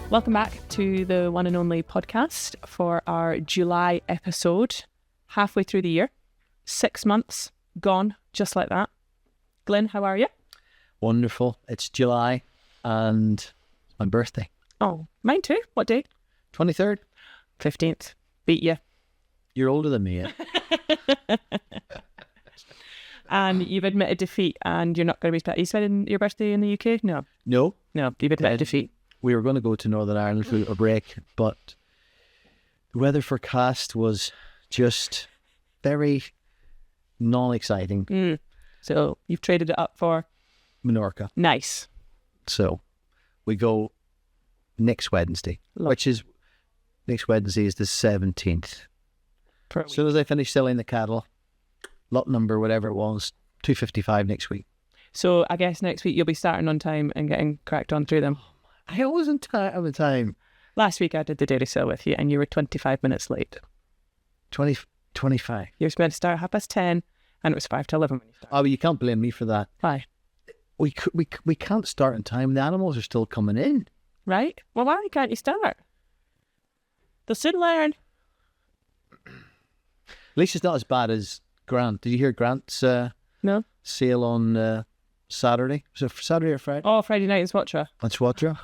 Welcome back to the one and only podcast for our July episode. Halfway through the year, 6 months gone, just like that. Glyn, how are you? Wonderful. It's July and it's my birthday. Oh, mine too. What day? 23rd. 15th. Beat you. You're older than me, yeah? And you've admitted defeat and you're not going to be... Are you spending your birthday in the UK? No. No. No, you've admitted defeat. We were going to go to Northern Ireland for a break, but the weather forecast was just very non-exciting. So you've traded it up for... Menorca. Nice. So we go next Wednesday, next Wednesday is the 17th. As soon as I finish selling the cattle, lot number, whatever it was, 255 next week. So I guess next week you'll be starting on time and getting cracked on through them. I always on time. Last week I did the dairy sale with you and you were 25 minutes late. 25. You were meant to start at 10:30 and it was 5 to 11 when you started. Oh, you can't blame me for that. Why? We can't start in time. The animals are still coming in. Right? Well, why can't you start? They'll soon learn. At least it's not as bad as Grant. Did you hear Grant's No. sale on Saturday? Was it Saturday or Friday? Oh, Friday night in Swatra. On Swatra.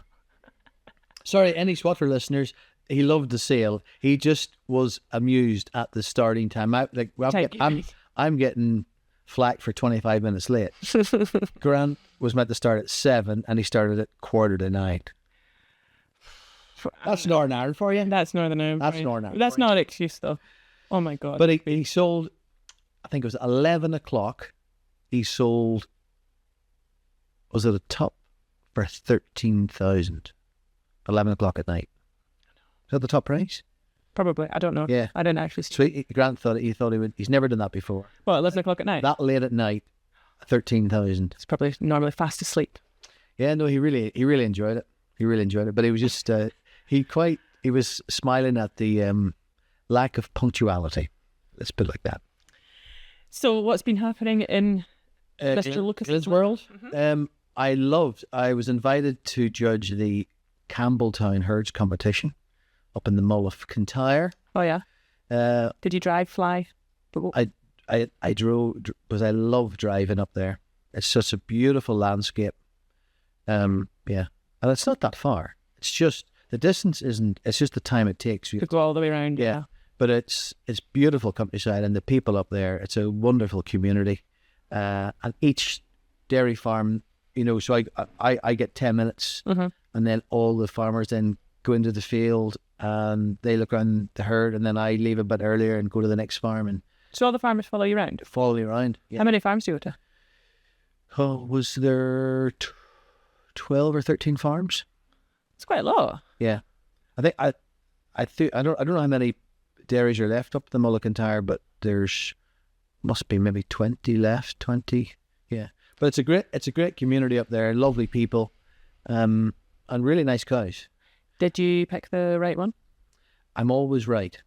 Sorry, any Swatra listeners, he loved the sale. He just was amused at the starting time. I'm getting flack for 25 minutes late. Grant was meant to start at 7 and he started at 9:15. That's Northern Ireland for you. That's Northern Ireland. That's Northern Ireland. That's not an excuse though. Oh my God. But he sold, I think it was 11 o'clock. He sold, was it a top for 13,000? 11 o'clock at night. Is that the top price? Probably. I don't know. Yeah. I didn't actually see. So Grant thought he would. He's never done that before. Well, 11 o'clock at night? That late at night, 13,000. It's probably normally fast asleep. Yeah, no, he really enjoyed it. He really enjoyed it. But he was just, he was smiling at the lack of punctuality. Let's put it like that. So what's been happening in Mr. Lucas's world? I was invited to judge the Campbelltown Herds competition up in the Mull of Kintyre. Oh yeah. Did you drive, fly? I drove because I love driving up there. It's such a beautiful landscape. Yeah, and it's not that far. It's just the distance isn't. It's just the time it takes. To go all the way around. Yeah. But it's beautiful countryside and the people up there. It's a wonderful community, and each dairy farm, so I get 10 minutes, and then all the farmers then go into the field and they look around the herd, and then I leave a bit earlier and go to the next farm. And so all the farmers follow you around? Follow you around, yeah. How many farms do you go to? Oh, was there 12 or 13 farms? It's quite a lot. Yeah. I think I don't know how many dairies are left up the Mull of Kintyre, but there's must be maybe 20 left, 20. Yeah. But it's a great community up there, lovely people, and really nice cows. Did you pick the right one? I'm always right.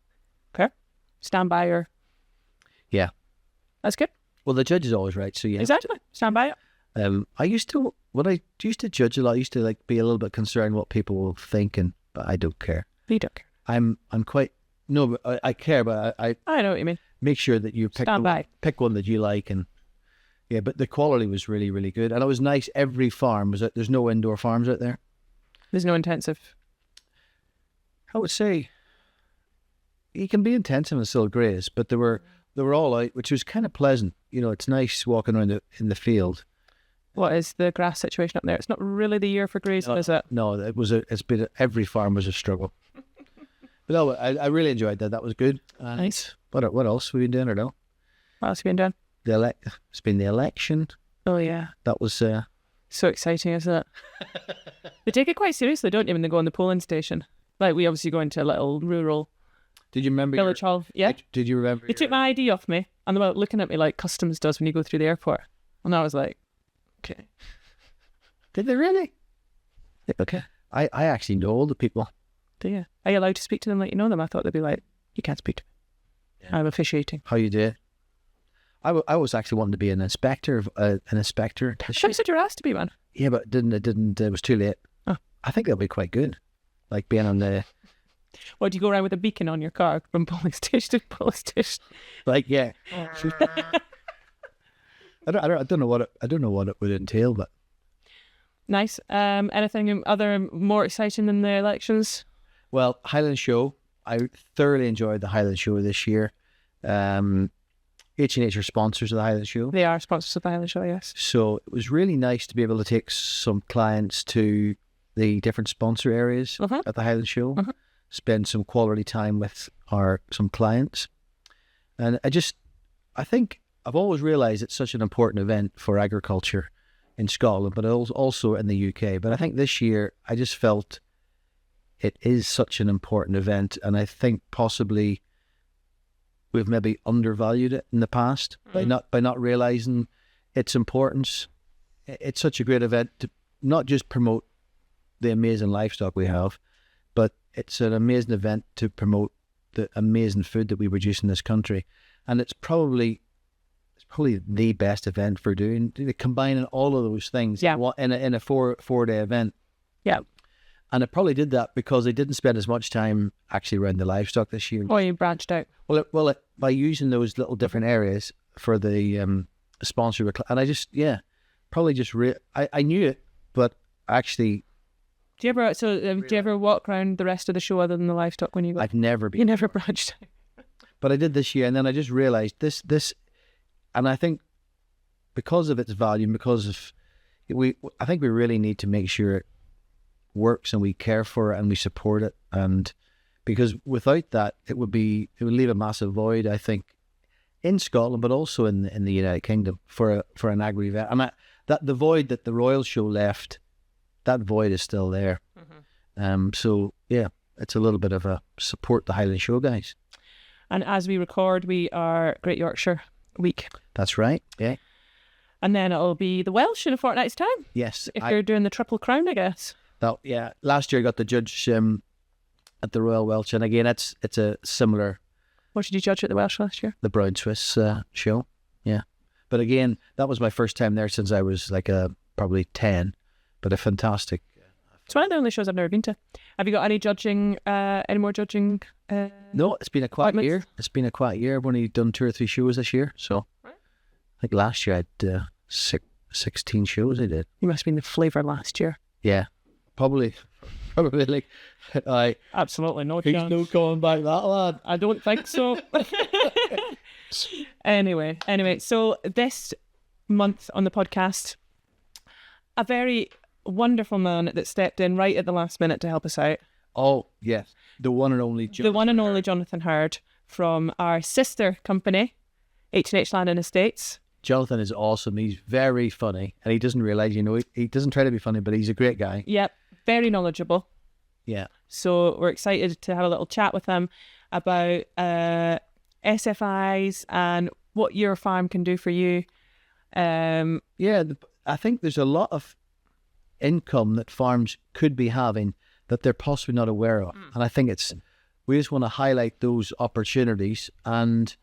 Okay. Stand by your... Yeah. That's good. Well, the judge is always right, so yeah. Exactly. Stand by it. I used to judge a lot, I used to be a little bit concerned what people were thinking, but I don't care. You don't care. I'm quite... No, but I care, but I know what you mean. Make sure that you pick one that you like, and yeah, but the quality was really, really good, and it was nice. Every farm was there's no indoor farms out there. There's no intensive. I would say you can be intensive and still graze, but they were all out, which was kind of pleasant. It's nice walking around in the field. What is the grass situation up there? It's not really the year for grazing, is it? No, every farm was a struggle. But no, I really enjoyed that. That was good. Nice. What else have we been doing or no? What else have you been doing? It's been the election. Oh yeah. That was so exciting, isn't it? They take it quite seriously, don't you, when they go on the polling station? Like, we obviously go into a little rural... Did you remember village hall? Yeah. Did you remember? They took my ID off me, and they were looking at me like customs does when you go through the airport. And I was like, okay. Did they really? Okay. I actually know all the people. Do you? Are you allowed to speak to them like you know them? I thought they'd be like, you can't speak to me. Yeah. I'm officiating. How you do? I was actually wanting to be an inspector. I thought you said you were asked to be one. Yeah, but it didn't. It was too late. Oh. I think that'll be quite good. like being on the, What, do you go around with a beacon on your car from polling station to polling station? like, yeah. I don't know what it would entail, but Nice. Anything other more exciting than the elections? well, Highland Show. I thoroughly enjoyed the Highland Show this year. H&H are sponsors of the Highland Show. They are sponsors of the Highland Show, yes. So it was really nice to be able to take some clients to the different sponsor areas at the Highland Show, spend some quality time with some clients. And I think I've always realised it's such an important event for agriculture in Scotland, but also in the UK. But I think this year I just felt it is such an important event, and I think possibly we've maybe undervalued it in the past by not realising its importance. It's such a great event to not just promote the amazing livestock we have, but it's an amazing event to promote the amazing food that we produce in this country. And it's probably the best event for combining all of those things in a 4-day event. Yeah. And it probably did that because they didn't spend as much time actually around the livestock this year. Oh, you branched out. Well, by using those little different areas for the sponsor, and I just, I knew it, but actually. Do you ever walk around the rest of the show other than the livestock when you go? I've never been. You never branched out. But I did this year, and then I just realised this, and I think because of its value, I think we really need to make sure it works and we care for it and we support it, and because without that it would leave a massive void, I think, in Scotland but also in the United Kingdom for an agri event. And that the void that the Royal Show left, that void is still there. So yeah, it's a little bit of a support the Highland Show guys. And as we record, we are Great Yorkshire week. That's right, yeah. And then it'll be the Welsh in a fortnight's time. Yes. If you're doing the Triple Crown, I guess. Yeah, last year I got to judge at the Royal Welsh, and again it's a similar. What did you judge at the Welsh last year? The Brown Swiss show, yeah. But again, that was my first time there since I was probably 10, but a fantastic. It's one of the only shows I've never been to. Have you got any more judging? No, it's been a quiet year. It's been a quiet year. I've only done 2 or 3 shows this year, so right. I think last year I had 16 shows I did. You must have been the flavour last year. Yeah. Probably like absolutely no chance. He's no coming back, that lad. I don't think so. Anyway, so this month on the podcast, a very wonderful man that stepped in right at the last minute to help us out. Oh yes, the one and only Jonathon Hird from our sister company, H&H Land Estates. Jonathon is awesome. He's very funny, and he doesn't realise, he doesn't try to be funny, but he's a great guy. Yep, very knowledgeable. Yeah. So we're excited to have a little chat with him about SFIs and what your farm can do for you. I think there's a lot of income that farms could be having that they're possibly not aware of. And I think we just want to highlight those opportunities. And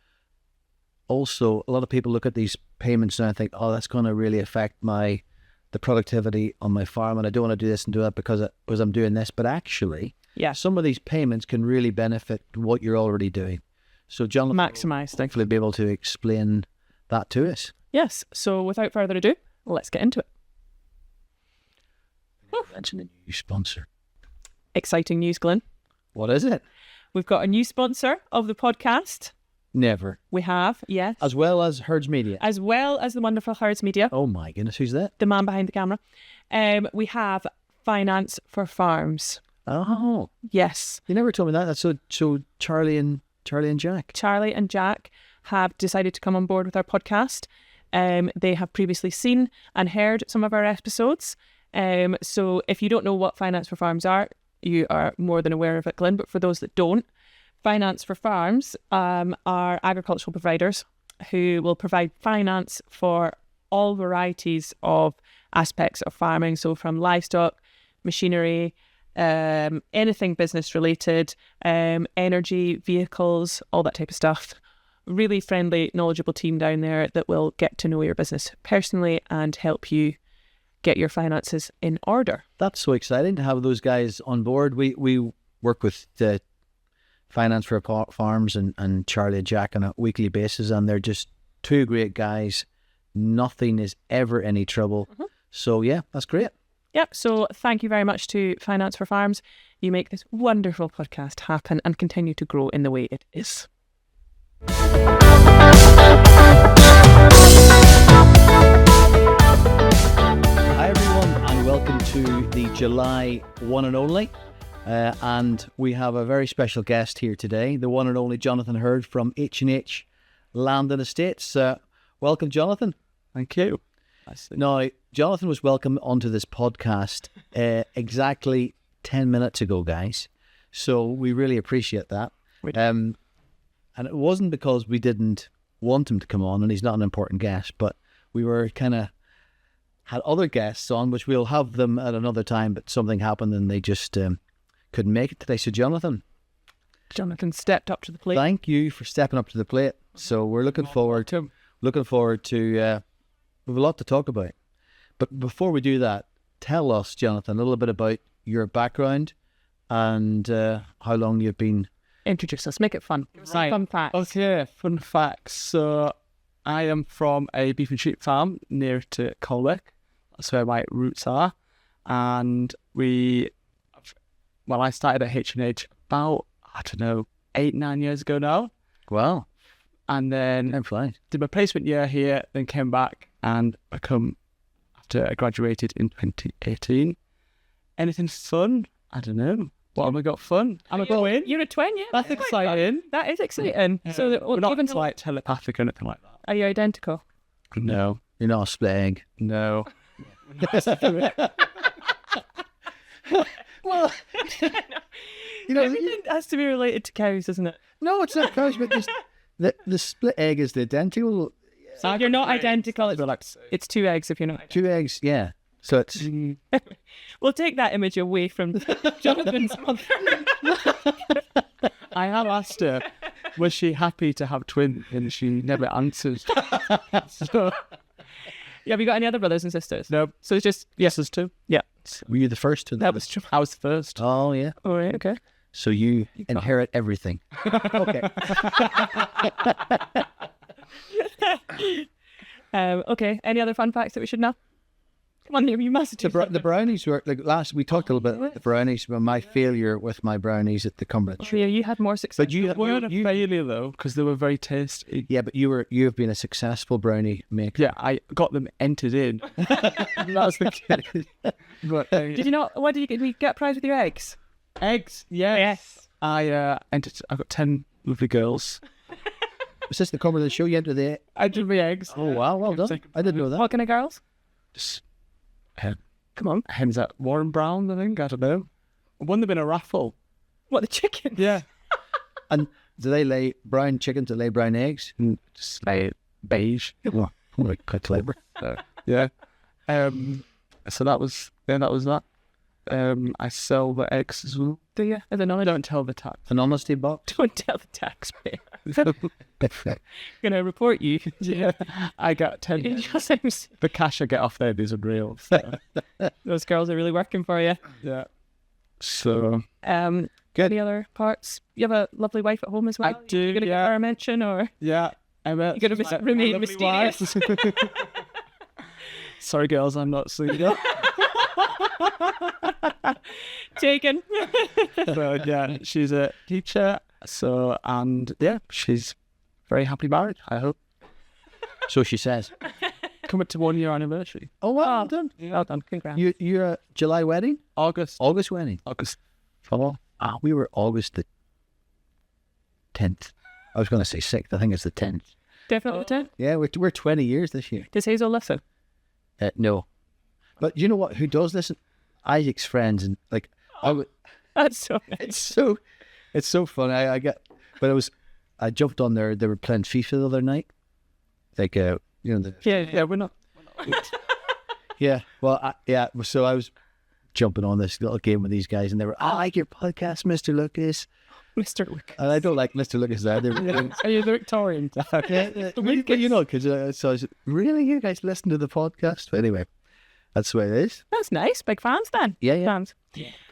also, a lot of people look at these payments and I think, oh, that's going to really affect the productivity on my farm, and I don't want to do this and do that because I'm doing this. But actually, some of these payments can really benefit what you're already doing. So John maximised, thankfully, be able to explain that to us. Yes. So without further ado, let's get into it. Mention a new sponsor. Exciting news, Glyn. What is it? We've got a new sponsor of the podcast. Never. We have, yes. As well as Hird's Media. As well as the wonderful Hird's Media. Oh my goodness, who's that? The man behind the camera. We have Finance for Farms. Oh. Yes. You never told me that. So Charlie and Jack. Charlie and Jack have decided to come on board with our podcast. They have previously seen and heard some of our episodes. So if you don't know what Finance for Farms are, you are more than aware of it, Glyn. But for those that don't, Finance for Farms are agricultural providers who will provide finance for all varieties of aspects of farming. So from livestock, machinery, anything business related, energy, vehicles, all that type of stuff. Really friendly, knowledgeable team down there that will get to know your business personally and help you get your finances in order. That's so exciting to have those guys on board. We work with the Finance for Farms and Charlie and Jack on a weekly basis, and they're just two great guys. Nothing is ever any trouble. So yeah, that's great. Yep. So thank you very much to Finance for Farms. You make this wonderful podcast happen and continue to grow in the way it is. Hi everyone, and welcome to the July one and only. And we have a very special guest here today, the one and only Jonathon Hird from H&H Land Estates. Welcome, Jonathon. Thank you. Now, Jonathon was welcomed onto this podcast exactly 10 minutes ago, guys. So we really appreciate that. And it wasn't because we didn't want him to come on, and he's not an important guest, but we were kind of had other guests on, which we'll have them at another time, but something happened and they just couldn't make it today. So Jonathon stepped up to the plate. Thank you for stepping up to the plate. So we're looking forward to we have a lot to talk about. But before we do that, tell us, Jonathon, a little bit about your background and how long you've been. Introduce us, make it fun. Give us some Right. fun facts. Okay, fun facts. So I am from a beef and sheep farm near to Colwick. That's where my roots are. And I started at H&H about, 8-9 years ago now. Wow. And then Time flies. did my placement year here, then came back and after I graduated in 2018. Anything fun? I don't know. What have I got fun? Am I going? You're a twin, yeah? That's quite exciting. fun. That is exciting. Yeah. So, We're not even like telepathic or anything like that. are you identical? No. You're not a split egg. No. Well, Everything has to be related to cows, doesn't it? no, it's not cows, but the split egg is the identical. So if you're not identical, it's two eggs if you're not. Two eggs, yeah. So it's We'll take that image away from Jonathan's mother. I have asked her, was she happy to have twins? And she never answered. So, Yeah, have you got any other brothers and sisters? no. So it's just, Yes, there's two. yeah. were you the first to That was true. I was the first. Oh yeah. Oh, right, okay. So you inherit everything. Okay. Okay, any other fun facts that we should know? Come on, you must do The brownies were like we talked a little bit about the brownies, but my failure with my brownies at the Cumberland. Yeah, you had more success. But you They weren't a failure though, because they were very tasty. yeah, but you have been a successful brownie maker. Yeah, I got them entered in. That was the kid. But, Did you not? What did you get a prize with your eggs? eggs? Yes. Yes. I got 10 lovely girls. Was this the Cumberland show? You entered the. I did my eggs. Oh wow, well done. I didn't know that. What kind of girls? Just Come on. hens at Warren Brown, I think. I don't know. I won them in a raffle. What, the chickens? Yeah. And do they lay brown chickens that lay brown eggs? Just like beige. Oh, quite clever. So, yeah. So that was that. I sell the eggs as well. Do you? I don't know. I don't tell the tax. An honesty box. Don't tell the taxpayer. Gonna report you. Yeah. I got 10. It just seems The cash I get off there is unreal. So, those girls are really working for you. yeah. So Good. Any other parts? You have a lovely wife at home as well. I do, You gonna yeah. give her a mention or? yeah, Emma. You're gonna remain mysterious. Sorry, girls, I'm not single. Taken. So yeah, she's a teacher. So and yeah, she's very happily married. I hope. So she says. Coming to 1 year anniversary. Oh well done. Well done. Congrats. You're a July wedding? August. August wedding? August. Ah, we were August the 10th. I was going to say 6th. I think it's the 10th. Definitely 10. Yeah, we're 20 years this year. Does Hazel listen? No. But you know what? Who does listen? Isaac's friends. And like, That's so nice. it's so funny. I jumped on there. They were playing FIFA the other night. Like, Yeah. We're not. yeah. Well, so I was jumping on this little game with these guys, and they were, I like your podcast, Mr. Lucas. Mr. Lucas. And I don't like Mr. Lucas either. Are you the Victorian type? Because so I was, really, you guys listen to the podcast? But anyway, That's the way it is. That's nice. Big fans then. Yeah. Fans.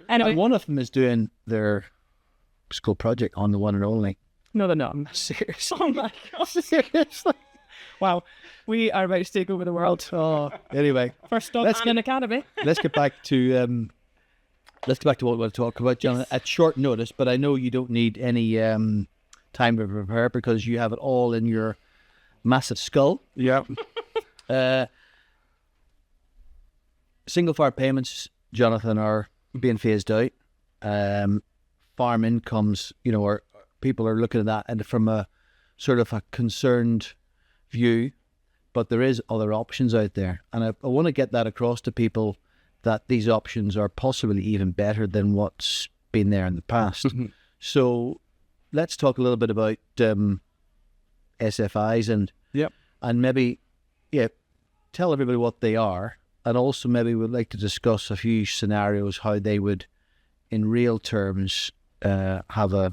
Anyway, And one of them is doing their school project on the one and only. no, they're not. Seriously. Oh my God. Seriously. Wow. We are about to take over the world. Oh, anyway, First stop Let's and an academy. let's get back to what we want to talk about, John, at short notice. But I know you don't need any time to prepare because you have it all in your massive skull. Yeah. Single farm payments, Jonathan, are being phased out. Farm incomes, or people are looking at that and from a sort of a concerned view, but there is other options out there, and I want to get that across to people that these options are possibly even better than what's been there in the past. So let's talk a little bit about SFIs and maybe tell everybody what they are, and also maybe we'd like to discuss a few scenarios how they would, in real terms, have a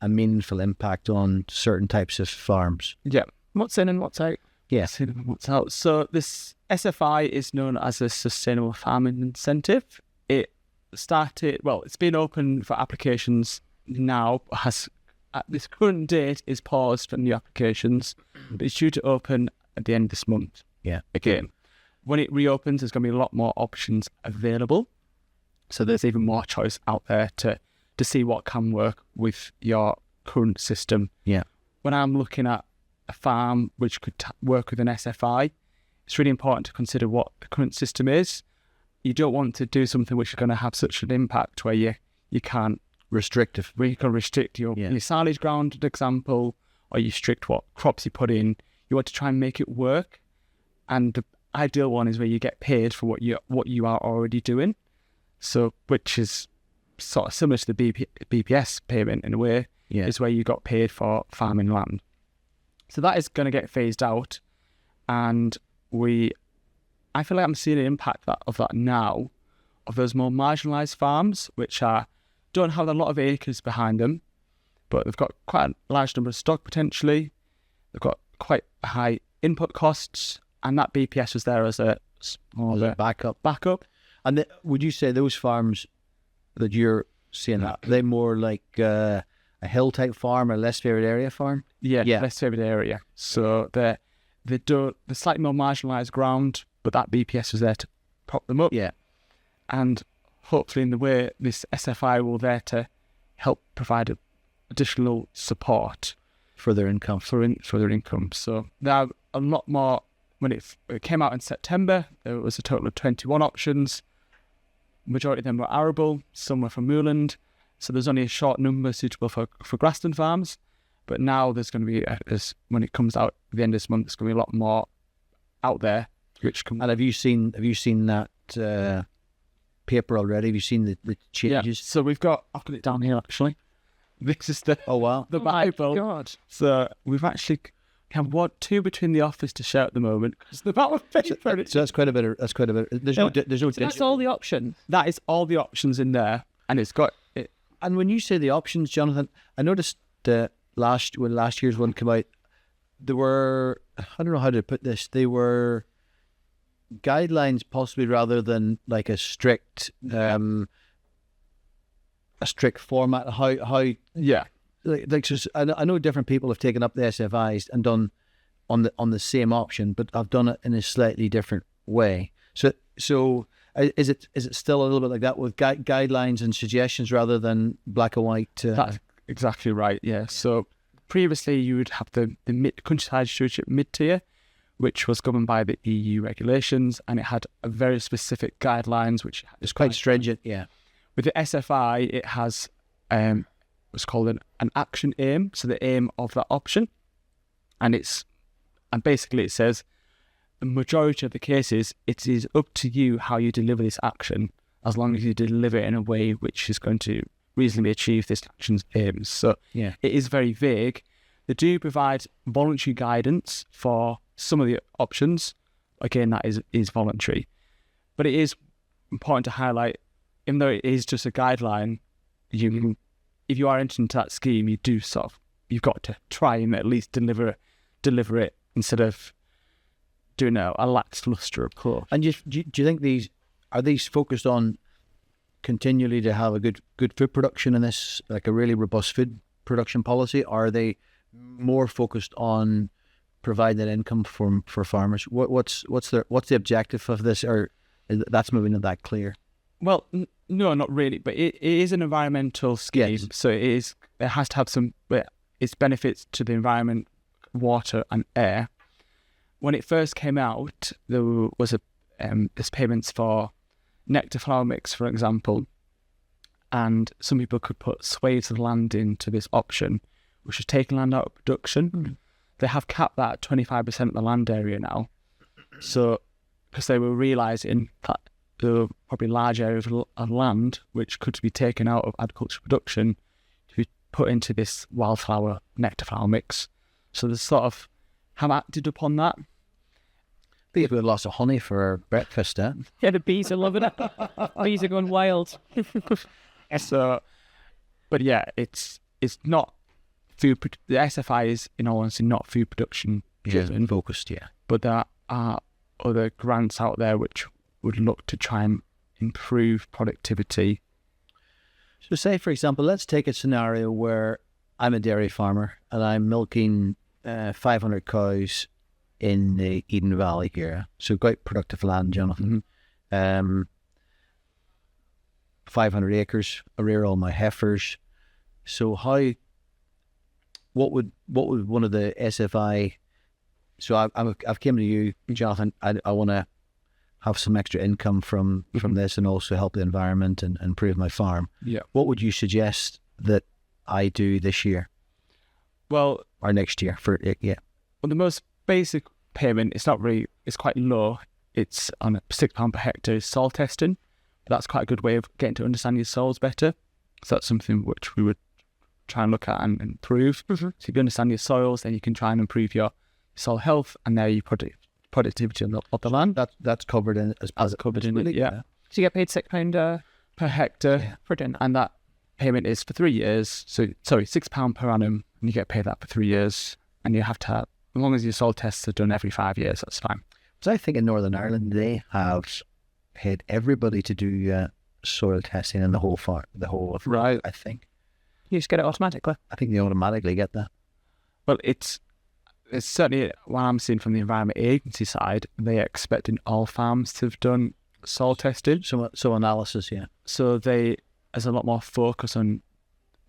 meaningful impact on certain types of farms. Yeah. What's in and what's out? Yes. What's out? So this SFI is known as a Sustainable Farming Incentive. It started, it's been open for applications now, at this current date is paused for new applications, but it's due to open at the end of this month. Yeah. Again, when it reopens, there's going to be a lot more options available. So there's even more choice out there to see what can work with your current system. Yeah. When I'm looking at a farm which could work with an SFI, it's really important to consider what the current system is. You don't want to do something which is going to have such an impact where you can't Restrictive. where you can restrict your silage ground, for example, or you restrict what crops you put in. You want to try and make it work, and the ideal one is where you get paid for what you are already doing. So, which is sort of similar to the BPS payment in a way, is where you got paid for farming land. So that is going to get phased out, and I feel like I'm seeing an impact of that now, of those more marginalised farms, which don't have a lot of acres behind them, but they've got quite a large number of stock potentially. They've got quite high input costs, and that BPS was there as a backup. And would you say those farms that you're seeing, are they more like a hill type farm or less favoured area farm? Yeah, less favoured area. So they're slightly more marginalised ground, but that BPS was there to prop them up. Yeah. And hopefully in the way this SFI will there to help provide additional support for their income. For their income. So there are a lot more. When it came out in September, there was a total of 21 options. Majority of them were arable, some were from moorland. So there's only a short number suitable for grassland farms. But now there's going to be, when it comes out at the end of this month, there's going to be a lot more out there. And have you seen that paper already? Have you seen the changes? Yeah. So I've got it down here actually. This is the the Bible. My God. So we've actually have two between the office to share at the moment because the amount of paper. So that's quite a bit. There's no. That's all the options. That is all the options in there, and it's got it. And when you say the options, Jonathan, I noticed when last year's one came out, there were, I don't know how to put this. They were guidelines, possibly, rather than like a strict format. How just, I know different people have taken up the SFIs and done on the same option, but I've done it in a slightly different way. So is it still a little bit like that with guidelines and suggestions rather than black and white? That's exactly right. Yeah. So previously you would have the countryside stewardship mid-tier, which was governed by the EU regulations, and it had a very specific guidelines, which is quite stringent. Yeah. With the SFI, it has what's called an action aim, so the aim of that option, and basically it says the majority of the cases it is up to you how you deliver this action, as long as you deliver it in a way which is going to reasonably achieve this action's aims. So it is very vague. They do provide voluntary guidance for some of the options. Again, that is voluntary, but it is important to highlight, even though it is just a guideline, if you are entering into that scheme, you've got to try and at least deliver it instead of doing a lackluster approach. And do you think these focused on continually to have a good food production in this, like a really robust food production policy? Or are they more focused on providing income for farmers? What's the objective of this? Or that's maybe not that clear. Well, no, not really. But it is an environmental scheme, Yes. so it has to have its benefits to the environment, water, and air. When it first came out, there was there's payments for nectar flower mix, for example, and some people could put swathes of land into this option, which is taking land out of production. They have capped that at 25% of the land area now. So, because they were realising that there were probably large areas of land which could be taken out of agricultural production to be put into this wildflower nectar flower mix. So they sort of have acted upon that. We've got lots of honey for our breakfast, eh? Yeah, the bees are loving it. Bees are going wild. So, but yeah, it's not food. The SFI is, in all honesty, not food production driven. Focused, yeah. But there are other grants out there which would look to try and improve productivity. So say, for example, let's take a scenario where I'm a dairy farmer and I'm milking 500 cows in the Eden Valley here. So quite productive land, Jonathan. 500 acres, I rear all my heifers. So what would one of the SFI, so I've came to you, Jonathan, I want to have some extra income from this and also help the environment and improve my farm. Yeah. What would you suggest that I do this year? Well, or next year for it, yeah. Well, the most basic payment, it's quite low. It's on £6 per hectare is soil testing. That's quite a good way of getting to understand your soils better. So that's something which we would try and look at and improve. So if you understand your soils, then you can try and improve your soil health and now your productivity of the land. That's covered in as covered in it, yeah. So you get paid £6 per hectare for doing that. And that payment is for 3 years. So sorry, £6 per annum, and you get paid that for 3 years. And you have to have, as long as your soil tests are done every 5 years, that's fine. So I think in Northern Ireland they have paid everybody to do soil testing in the whole farm, right. I think. You just get it automatically. I think they automatically get that. Well, it's certainly what I'm seeing from the Environment Agency side, they're expecting all farms to have done soil testing. So analysis, yeah. So there's a lot more focus on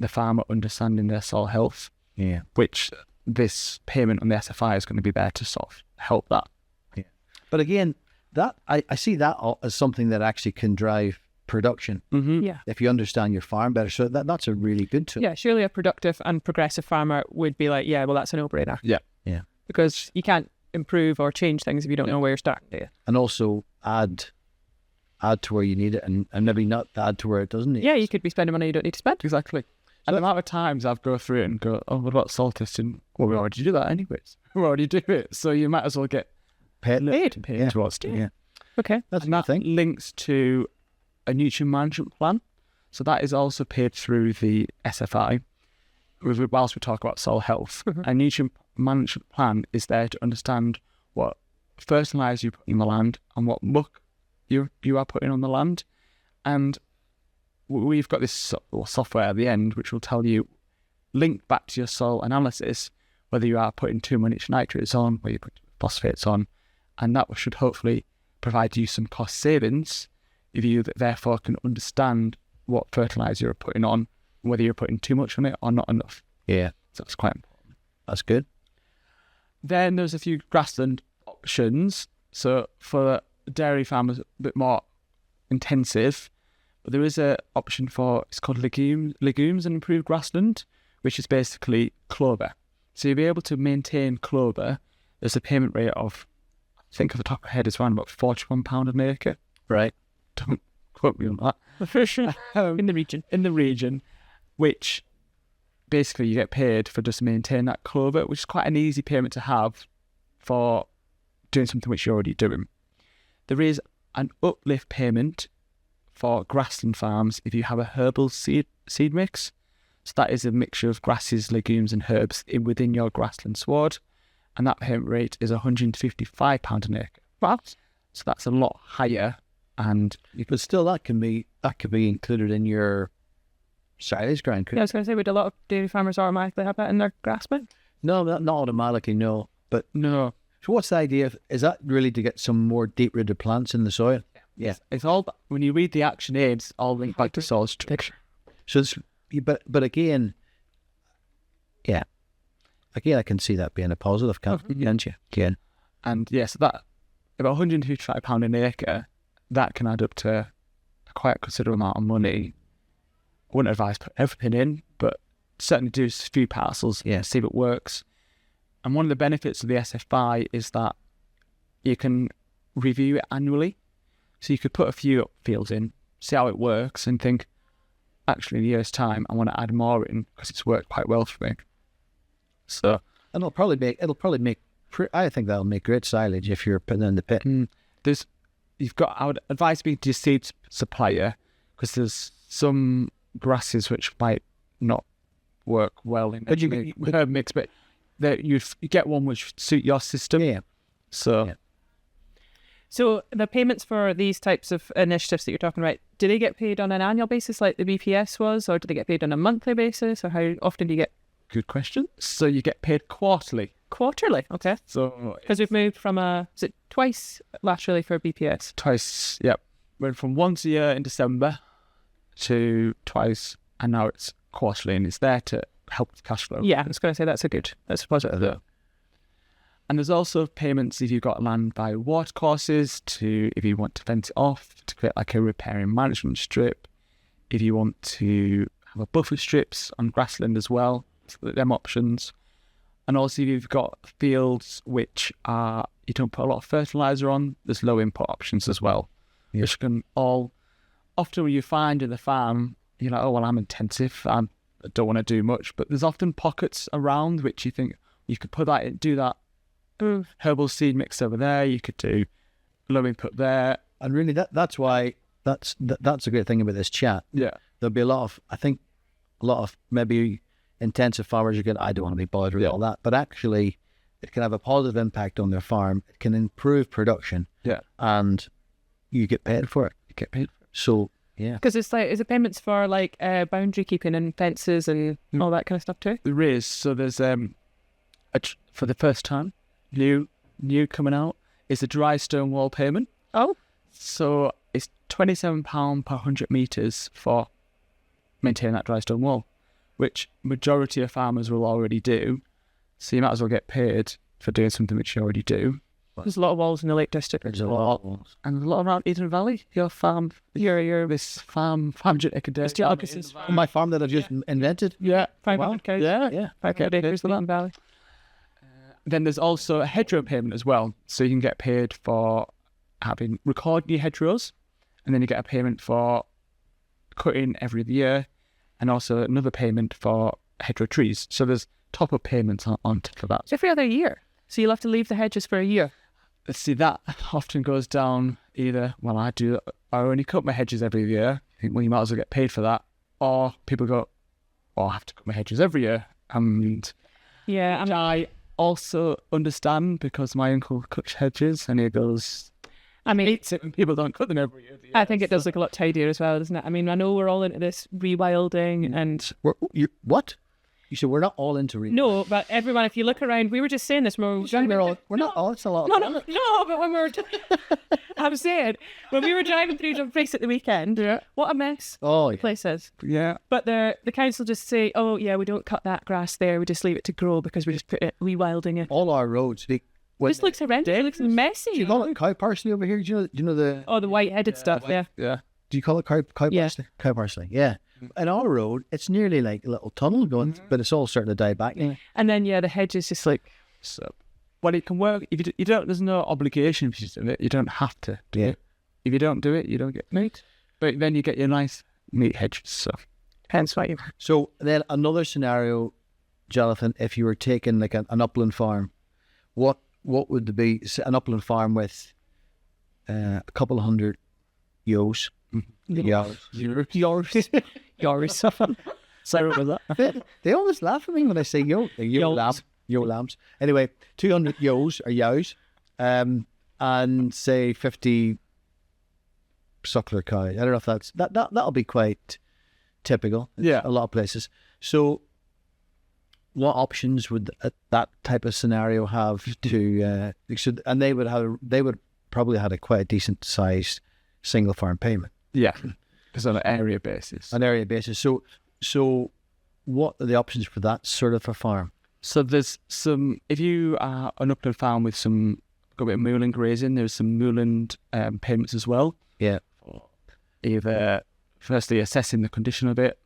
the farmer understanding their soil health. Yeah. Which this payment on the SFI is going to be there to sort of help that. Yeah. But again, that I see that as something that actually can drive production. Yeah. If you understand your farm better. So that's a really good tool. Yeah, surely a productive and progressive farmer would be like, yeah, well, that's a no-brainer. Yeah. Yeah. Because you can't improve or change things if you don't know where you're starting, do you? And also add to where you need it and maybe not add to where it doesn't need it. Yeah, you could be spending money you don't need to spend. Exactly. And the amount of times I've go through it and go, oh, what about soil testing? Well, we already do that anyways. We already do it. So you might as well get paid paid towards it. Yeah. Okay. That's and that links to a nutrient management plan. So that is also paid through the SFI. Whilst we talk about soil health, a nutrient management plan is there to understand what fertiliser you put in the land and what muck you are putting on the land. And we've got this software at the end which will tell you, link back to your soil analysis, whether you are putting too much nitrates on, whether you put phosphates on, and that should hopefully provide you some cost savings if you therefore can understand what fertiliser you're putting on, whether you're putting too much on it or not enough. Yeah. So that's quite important. That's good. Then there's a few grassland options. So for dairy farmers, a bit more intensive, but there is an option for, it's called legumes and improved grassland, which is basically clover. So you'll be able to maintain clover. There's a payment rate of, I think off the top of my head, it's around about £41 an acre. Right. Don't quote me on that. In the region. In the region, which basically you get paid for just maintain that clover, which is quite an easy payment to have for doing something which you're already doing. There is an uplift payment for grassland farms if you have a herbal seed mix. So that is a mixture of grasses, legumes and herbs within your grassland sward. and that payment rate is £155 an acre. Wow. So that's a lot higher, and But still, that could be included in your silage ground. Yeah, I was going to say, would a lot of dairy farmers automatically have that in their grass bin? No, not automatically. No, but no, so what's the idea? Is that really to get some more deep-rooted plants in the soil? Yeah. it's all, when you read the action aids, all linked back to soil structure. So, but again, yeah, again, I can see that being a positive, can't you? Again, And yes, that about £155 an acre, that can add up to quite a considerable amount of money. I wouldn't advise put everything in, but certainly do a few parcels, see if it works. And one of the benefits of the SFI is that you can review it annually. So you could put a few fields in, see how it works, and think, actually, in a year's time, I want to add more in because it's worked quite well for me. So, and it'll probably make. I think that'll make great silage if you're putting it in the pit. I would advise speaking to your seed supplier, because there's some grasses which might not work well in herb mix, but you get one which suit your system. Yeah. So. Yeah. So the payments for these types of initiatives that you're talking about, do they get paid on an annual basis like the BPS was, or do they get paid on a monthly basis, or how often do you get? Good question. So you get paid quarterly. Quarterly, okay. So because we've moved from is it twice laterally for BPS? Twice, yep. Went from once a year in December to twice, and now it's quarterly, and it's there to help with cash flow. Yeah, I was going to say that's a positive. Yeah. And there's also payments if you've got land by water courses, to if you want to fence it off, to create like a repair and management strip, if you want to have a buffer strips on grassland as well, so them options. And also if you've got fields which you don't put a lot of fertiliser on, there's low input options as well. Yeah. Which can all, often when you find in the farm, you're like, oh, well, I'm intensive, I don't want to do much, but there's often pockets around which you think you could put that in, do that herbal seed mix over there, you could do low input there. And really, that's why that's a great thing about this chat. Yeah. There'll be a lot of maybe intensive farmers are going, I don't want to be bothered with all that, but actually it can have a positive impact on their farm. It can improve production. Yeah. And you get paid for it. You get paid for it. So yeah. Because it's like, is it payments for like boundary keeping and fences and all that kind of stuff too? There is. So there's for the first time, new coming out, is a dry stone wall payment. Oh. So it's £27 per 100 metres for maintaining that dry stone wall, which majority of farmers will already do. So you might as well get paid for doing something which you already do. There's a lot of walls in the Lake District. There's a lot of walls. And a lot around Eden Valley. Your farm, this farm genetic and My farm that I've just invented. Yeah. 500 cows. Yeah. 500 acres in Eden Valley. Then there's also a hedgerow payment as well. So you can get paid for having recording your hedgerows, and then you get a payment for cutting every year, and also another payment for hedgerow trees. So there's top-up payments on top of that. Every other year. So you'll have to leave the hedges for a year. See, that often goes down either, well, I only cut my hedges every year. I think, well, you might as well get paid for that. Or people go, oh, I have to cut my hedges every year. And yeah, I also understand, because my uncle cuts hedges and he goes, I mean, hates it when people don't cut them every year. I think it does look a lot tidier as well, doesn't it? I mean, I know we're all into this rewilding and... What? You said we're not all into No, but everyone, if you look around, we were just saying this when we were driving. We're not all. It's a lot. No, but when we were... I'm saying, when we were driving through Dumfries at the weekend, what a mess the place is. Yeah. But the council just say, oh, yeah, we don't cut that grass there, we just leave it to grow because we just put it, rewilding it. All our roads, This looks horrendous. It looks messy. Do you call it cow parsley over here? Do you know the... Oh, the white-headed stuff, yeah. Do you call it cow parsley? Cow parsley, yeah. In our road, it's nearly like a little tunnel going, but it's all starting to die back now. And then, the hedge is just like... So, well, it can work. If you don't, there's no obligation for you to do it. You don't have to do it. If you don't do it, you don't get meat. But then you get your nice meat hedges, so... Hence why you... So then another scenario, Jonathan, if you were taking like an upland farm, what would there be? An upland farm with a couple of hundred ewes. Yours. Sorry about that. They always laugh at me when I say yo. Yo. Laugh. Yo lambs. Anyway, 200 yos or yows, and say 50 suckler cows. I don't know if that'll be quite typical. Yeah. A lot of places. So, what options would that type of scenario have to? And they would probably have quite a decent sized single farm payment. Yeah, because on an area basis. So, what are the options for that sort of a farm? So there's some. If you are an upland farm with got a bit of moorland grazing, there's some moorland payments as well. Yeah. Either firstly assessing the condition of it,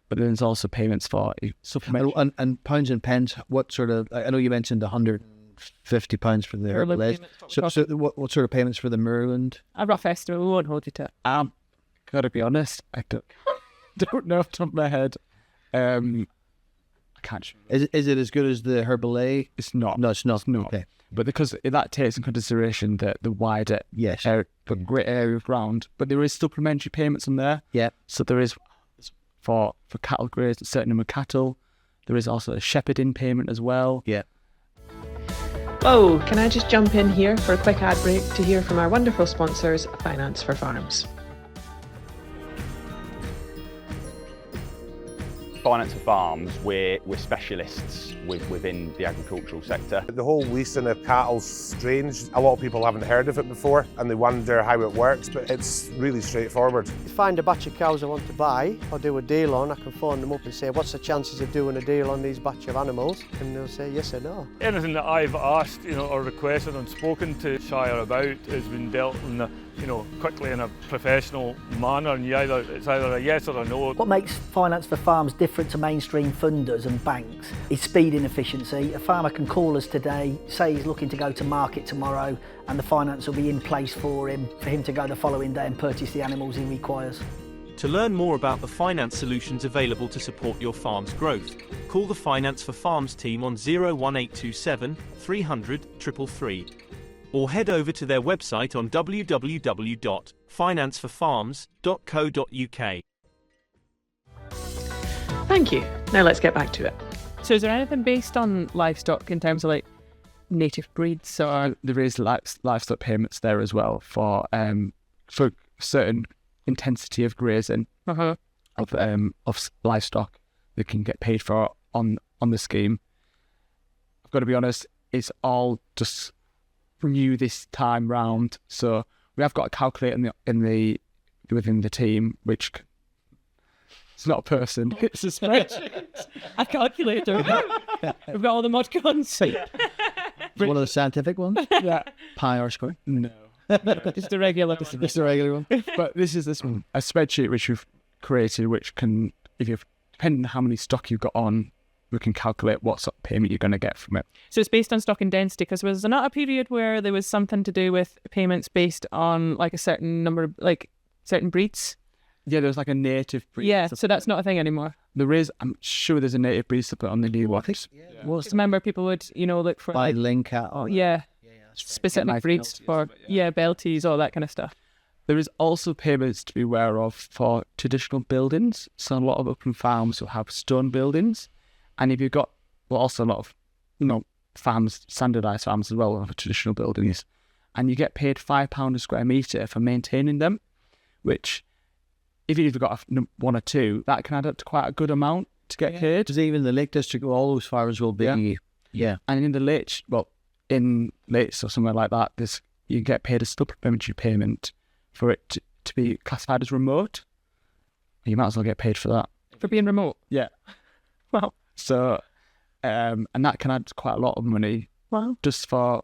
but then there's also payments for supplementary. And pounds and pence. What sort of? I know you mentioned £150 for the herbal. So what sort of payments for the moorland? A rough estimate. We won't hold you to it. Gotta be honest, I don't know off the top of my head. I can't. Is it as good as the herbal? It's not. No, it's not. No. Okay. But because that takes in consideration the wider the great area of ground, but there is supplementary payments on there. Yeah. So there is for cattle grazed, a certain number of cattle. There is also a shepherding payment as well. Yeah. Whoa, can I just jump in here for a quick ad break to hear from our wonderful sponsors, Finance for Farms. Finance for Farms, we're specialists within the agricultural sector. The whole leasing of cattle's strange. A lot of people haven't heard of it before and they wonder how it works, but it's really straightforward. If I find a batch of cows I want to buy or do a deal on, I can phone them up and say, what's the chances of doing a deal on these batch of animals? And they'll say yes or no. Anything that I've asked, or requested and spoken to Shire about has been dealt in quickly in a professional manner, and it's either a yes or a no. What makes Finance for Farms different to mainstream funders and banks is speed and efficiency. A farmer can call us today, say he's looking to go to market tomorrow, and the finance will be in place for him to go the following day and purchase the animals he requires. To learn more about the finance solutions available to support your farm's growth, call the Finance for Farms team on 01827 300 333. Or head over to their website on www.financeforfarms.co.uk. Thank you. Now let's get back to it. So is there anything based on livestock in terms of like native breeds or? There is livestock payments there as well for certain intensity of grazing of livestock that can get paid for on the scheme. I've got to be honest, it's all just new this time round, so we have got a calculator within the team, which it's not a person, it's a spreadsheet. A calculator. We've got all the mod cons. One of the scientific ones. Yeah. Pi r square. No. Just a regular one. Just a regular one. But this is a spreadsheet which we've created, which can, depending on how many stock you've got on, we can calculate what sort of payment you're going to get from it. So it's based on stock and density, because was there not a period where there was something to do with payments based on like a certain number, like certain breeds? Yeah, there's like a native breed. Yeah, so that's not a thing anymore. There is, I'm sure there's a native breed supplement on the new ones. Well, remember people would, look for by link cat. Specific nice breeds for Belties, all that kind of stuff. There is also payments to be aware of for traditional buildings. So a lot of upland farms will have stone buildings. And if you've got, also a lot of, farms, standardised farms as well, have traditional buildings, and you get paid £5 a square metre for maintaining them, which, if you've got one or two, that can add up to quite a good amount to get paid. Because even the Lake District, all those farms will be, And in the Lakes, in Lakes or somewhere like that, you get paid a supplementary payment for it to be classified as remote. You might as well get paid for that. For being remote? Yeah. Wow. So, and that can add quite a lot of money. Wow. Just for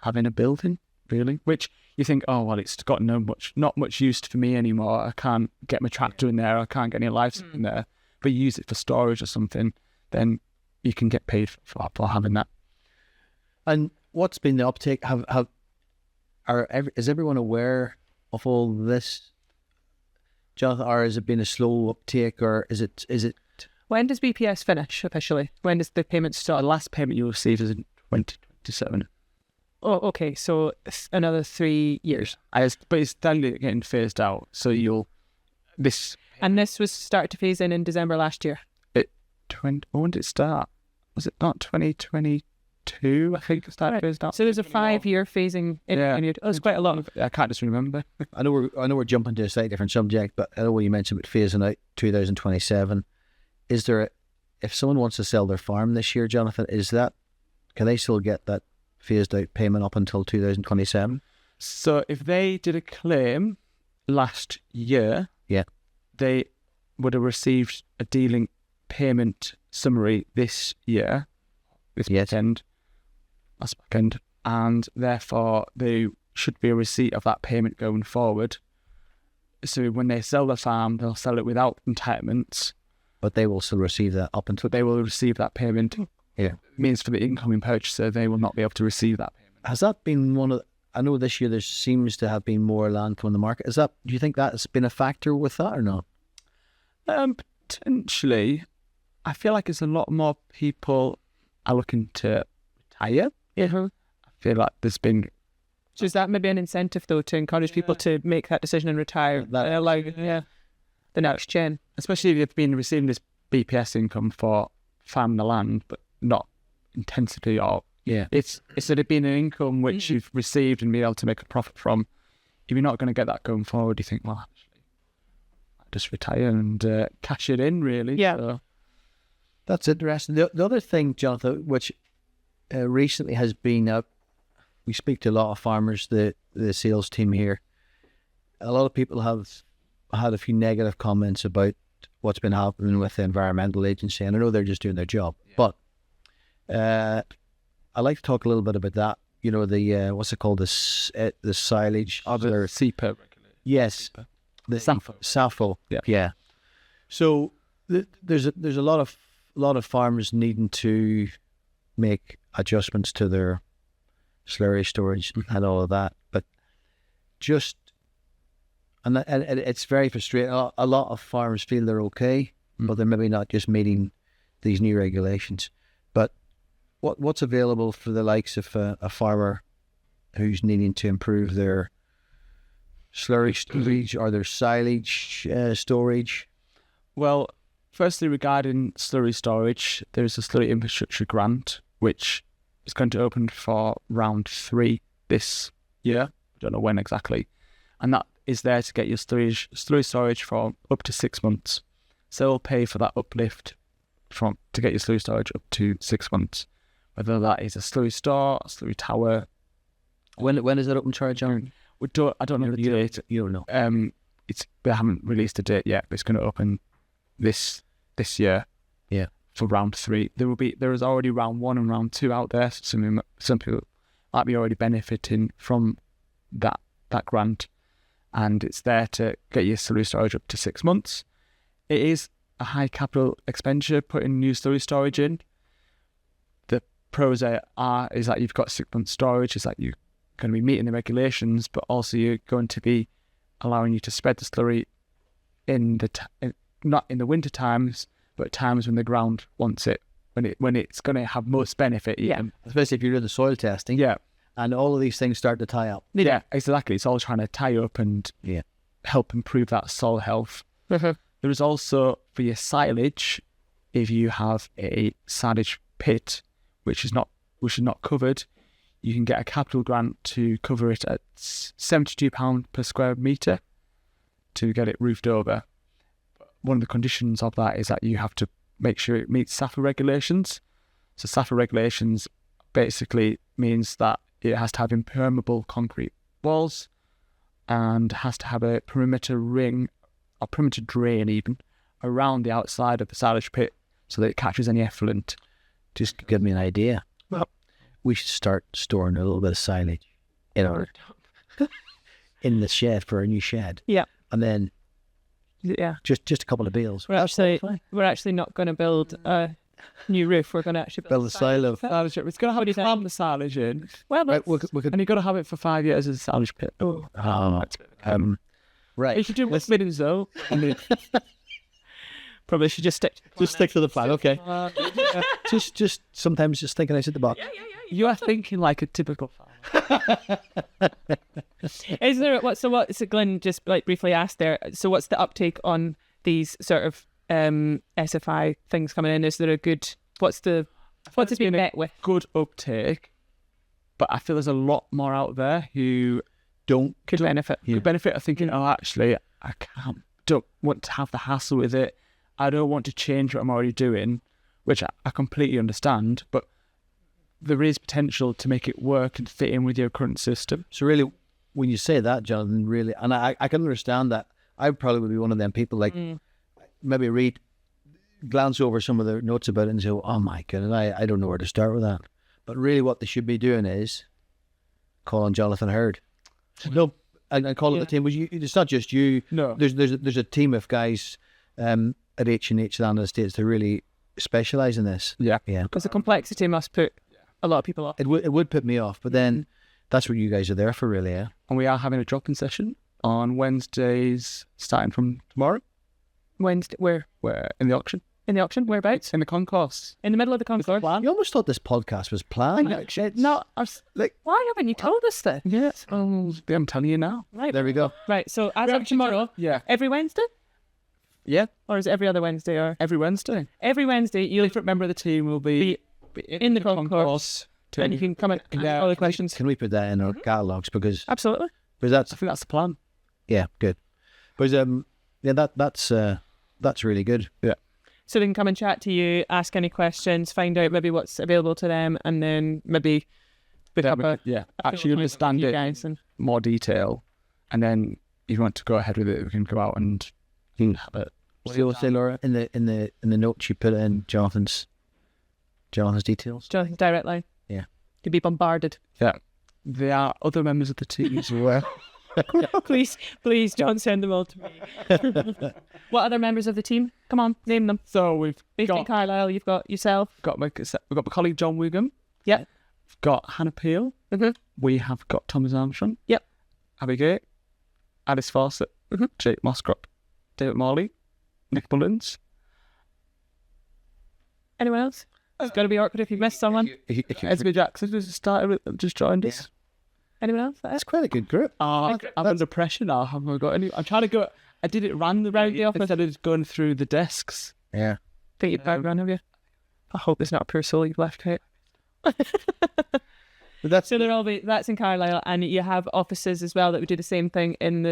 having a building, really. Which you think, it's got not much use for me anymore. I can't get my tractor in there. I can't get any livestock in there. But you use it for storage or something, then you can get paid for having that. And what's been the uptake? Is everyone aware of all this, Jonathon, or has it been a slow uptake, or is it? When does BPS finish officially? When does the payment start? The last payment you'll receive is in 2027. Oh, okay. So another 3 years. But it's steadily getting phased out. So And this was started to phase in December last year. When did it start? was it not 2022? I think it started phased out. So there's a 5-year phasing in period. Oh, it's quite a lot. I can't just remember. I know we're jumping to a slightly different subject, but I know what you mentioned about phasing out 2027. Is there if someone wants to sell their farm this year, Jonathan, can they still get that phased out payment up until 2027? So if they did a claim last year, they would have received a dealing payment summary this year, this weekend, last weekend, and therefore there should be a receipt of that payment going forward. So when they sell the farm, they'll sell it without entitlements. But they will still receive that up until... But they will receive that payment. Yeah. Means for the incoming purchaser, they will not be able to receive that payment. Has that been one of... I know this year there seems to have been more land coming on the market. Do you think that has been a factor with that or not? Potentially. I feel like there's a lot more people are looking to retire. I feel like there's been... So is that maybe an incentive, though, to encourage people to make that decision and retire? The next gen. Especially if you've been receiving this BPS income for farming the land, but not intensively or... It's sort of been an income which you've received and been able to make a profit from. If you're not going to get that going forward, you think, well, actually, I'll just retire and cash it in, really. Yeah. So. That's interesting. The other thing, Jonathan, which recently has been we speak to a lot of farmers, the sales team here. A lot of people have had a few negative comments about what's been happening with the environmental agency, and I know they're just doing their job. But I'd like to talk a little bit about that. You know, the what's it called? The silage. The SEPA regulator. Yes, the SAFO. Yeah. So there's a lot of farmers needing to make adjustments to their slurry storage and all of that, but and it's very frustrating. A lot of farmers feel they're okay, but they're maybe not just meeting these new regulations. But what's available for the likes of a farmer who's needing to improve their slurry storage or their silage storage? Well, firstly, regarding slurry storage, there's a slurry infrastructure grant which is going to open for round 3 this year. I don't know when exactly, and that is there to get your slurry storage for up to 6 months. So they'll pay for that uplift to get your slurry storage up to 6 months. Whether that is a slurry store, a slurry tower. When is it open, John? I don't know the date. You don't know. They haven't released a date yet, but it's going to open this year. Yeah. For round 3, there is already round 1 and round 2 out there. So some people might be already benefiting from that grant, and it's there to get your slurry storage up to 6 months. It is a high capital expenditure putting new slurry storage in. The pros is that you've got 6 months storage, is that you're going to be meeting the regulations, but also you're going to be allowing you to spread the slurry not in the winter times, but times when the ground wants it, when it's going to have most benefit. Yeah, especially if you're doing the soil testing. Yeah. And all of these things start to tie up. Yeah, exactly. It's all trying to tie up and help improve that soil health. There is also, for your silage, if you have a silage pit which is not covered, you can get a capital grant to cover it at £72 per square metre to get it roofed over. One of the conditions of that is that you have to make sure it meets SAFA regulations. So SAFA regulations basically means that it has to have impermeable concrete walls and has to have a perimeter ring or perimeter drain even around the outside of the silage pit so that it catches any effluent. Just to give me an idea. Well, we should start storing a little bit of silage in the shed for a new shed. Yeah. And then just a couple of bales. We're actually not going to build a new roof. We're going to actually build a silo. It's going to have to cram the silage in. Well, right, we could, and you've got to have it for 5 years as a silage pit. Right. You should do what's minutes though. Probably should just stick to the plan. Okay. Just sometimes just thinking outside the box. Yeah. You are thinking like a typical farmer. Is there what? So Glyn just briefly asked there. So what's the uptake on these sort of SFI things coming in? Is there a good? What's the What's it been met with? Good uptake, but I feel there's a lot more out there who Could benefit. could benefit of thinking, oh, actually, I don't want to have the hassle with it. I don't want to change what I'm already doing, which I completely understand, but there is potential to make it work and fit in with your current system. So really, when you say that, Jonathan, really, and I can understand that. I probably would be one of them people, like, maybe glance over some of the notes about it and say, oh my goodness, I don't know where to start with that. But really what they should be doing is call on Jonathon Hird. No, I call it the team. It's not just you. No. There's a team of guys at H&H Land Estates that really specialise in this. Yeah. Because the complexity must put a lot of people off. It would put me off, but then that's what you guys are there for, really, yeah? And we are having a drop-in session on Wednesdays, starting from tomorrow. Wednesday, where? We're in the auction. In the auction? Whereabouts? In the concourse. In the middle of the concourse? You almost thought this podcast was planned. Why haven't you told us this? Yes. I'm telling you now. Right. There we go. Right, so as of tomorrow, every Wednesday? Yeah. Or is it every other Wednesday? Or Every Wednesday. every Wednesday, A you'll different member of the team will be in the concourse, and you can come and ask all the questions. Can we put that in our catalogues? Because Absolutely. I think that's the plan. yeah, good. Because that's really good. Yeah. So they can come and chat to you, ask any questions, find out maybe what's available to them, and then maybe pick up actually understand you it guys and more detail, and then if you want to go ahead with it, we can go out and have it. What do you say, Laura? In the notes you put in Jonathan's details. Jonathan's direct line. Yeah. You'd be bombarded. Yeah. There are other members of the team as well. Please, John, send them all to me. What other members of the team? Come on, name them. So we've Based in Carlisle, you've got yourself. we've got my colleague John Wiggum. Yeah. We've got Hannah Peel. Mm-hmm. We have got Thomas Armstrong. Yep. Abby Gate. Alice Fawcett. Jake Moscrop. David Morley. Nick Mullins. Anyone else? It's got to be awkward if you've missed someone. Esme Jackson just joined us. Anyone else? That's quite a good group. I'm under pressure now. Haven't I got any? I'm trying to go. I did it around the office. I did going through the desks. Yeah. Think you've background, have you? I hope there's not a poor soul you've left out. So that's in Carlisle, and you have offices as well that would do the same thing in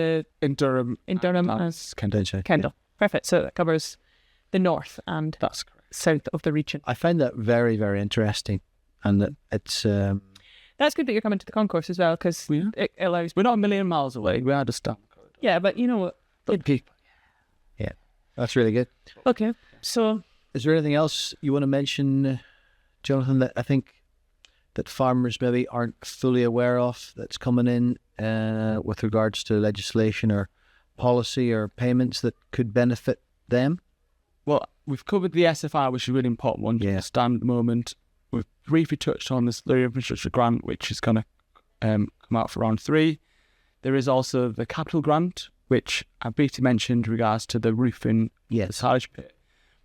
Durham as Kendall. Kendall. Perfect. So that covers the north and That's correct. south of the region. I find that very, very interesting, and that it's. That's good that you're coming to the concourse as well, because it allows. We're not a million miles away. We are just down. Yeah, but you know what? Good people. Yeah, that's really good. Okay, so Is there anything else you want to mention, Jonathan, that I think that farmers maybe aren't fully aware of that's coming in with regards to legislation or policy or payments that could benefit them? Well, we've covered the SFR, which is a really important one to understand at the moment. We've briefly touched on the Slurry Infrastructure Grant, which is going to come out for round 3. There is also the capital grant, which I briefly mentioned in regards to the roofing, the silage pit.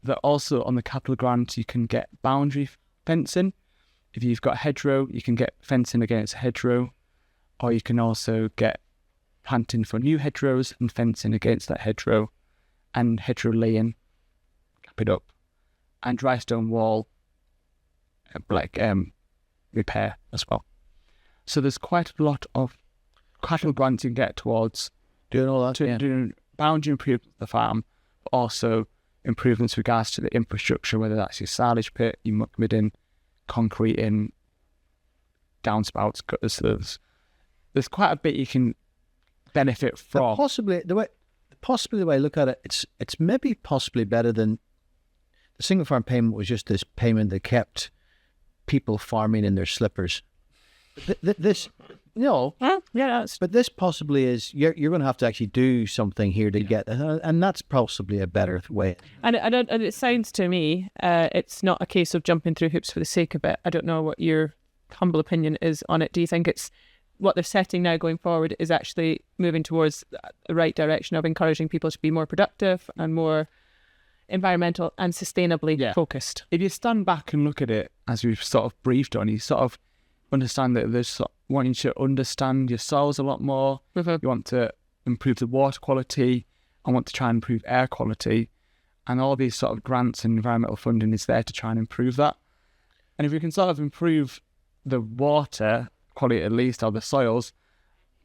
But also on the capital grant, you can get boundary fencing. If you've got a hedgerow, you can get fencing against a hedgerow, or you can also get planting for new hedgerows and fencing against that hedgerow, and hedgerow laying, cap it up, and dry stone wall, repair as well. So there's quite a lot of capital grants you can get towards doing all that, doing boundary improvements of the farm, but also improvements with regards to the infrastructure, whether that's your silage pit, your muck midding, concrete in, downspouts, gutters. There's quite a bit you can benefit from. Possibly the way I look at it, it's maybe possibly better than the single farm payment was just this payment that kept people farming in their slippers. This. No, but this possibly is you're going to have to actually do something here to get, and that's possibly a better way. And it sounds to me, it's not a case of jumping through hoops for the sake of it. I don't know what your humble opinion is on it. Do you think it's what they're setting now going forward is actually moving towards the right direction of encouraging people to be more productive and more environmental and sustainably focused? If you stand back and look at it, as we've sort of briefed on, you sort of understand that there's wanting to understand your soils a lot more. You want to improve the water quality. I want to try and improve air quality. And all these sort of grants and environmental funding is there to try and improve that. And if we can sort of improve the water quality at least, or the soils,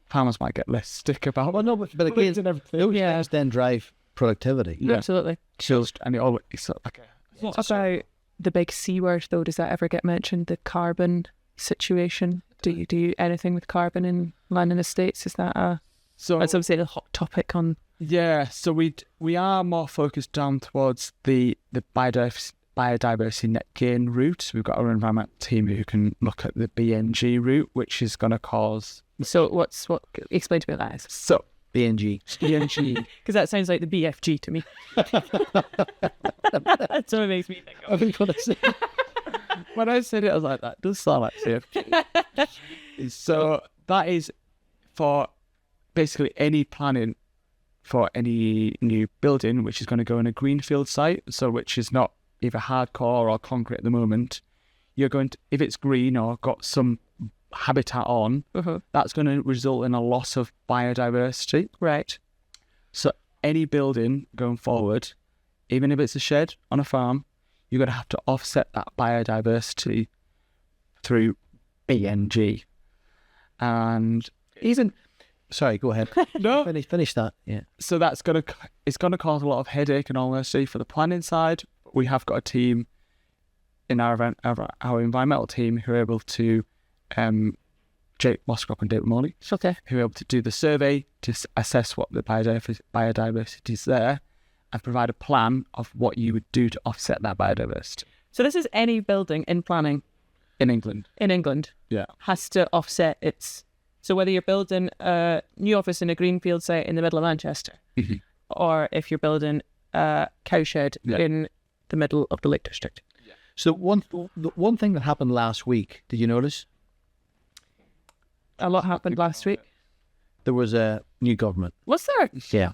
farmers might get less stick about. Well, no, but again, those things then drive productivity. Yeah. Absolutely. So, and it always sort of, okay. What about the big C word though? Does that ever get mentioned? The carbon situation. Do you do anything with carbon in land and estates? Is that that's obviously a hot topic on? Yeah, so we are more focused down towards the biodiversity net gain route. We've got our environmental team who can look at the BNG route, which is going to cause. So what? Explain to me what that is. So BNG. Because that sounds like the BFG to me. That's what it makes me think of. I think what I said. When I said it, I was like, that does sound like CFG. So that is for basically any planning for any new building which is going to go in a greenfield site, so which is not either hardcore or concrete at the moment. You're going to, if it's green or got some habitat on, that's going to result in a loss of biodiversity. Right. So any building going forward, even if it's a shed on a farm, you're going to have to offset that biodiversity through BNG. And even... Sorry, go ahead. No. Finish that, yeah. So it's going to cause a lot of headache and honesty for the planning side. We have got a team in our environmental team who are able to, Jake Moscrop and David Morley, okay, who are able to do the survey to assess what the biodiversity is there and provide a plan of what you would do to offset that biodiversity. So this is any building in planning? In England. In England? Yeah. Has to offset its... So whether you're building a new office in a greenfield site in the middle of Manchester, or if you're building a cowshed in the middle of the Lake District. Yeah. So the one thing that happened last week, did you notice? A lot happened last week. There was a new government. Was there? Yeah.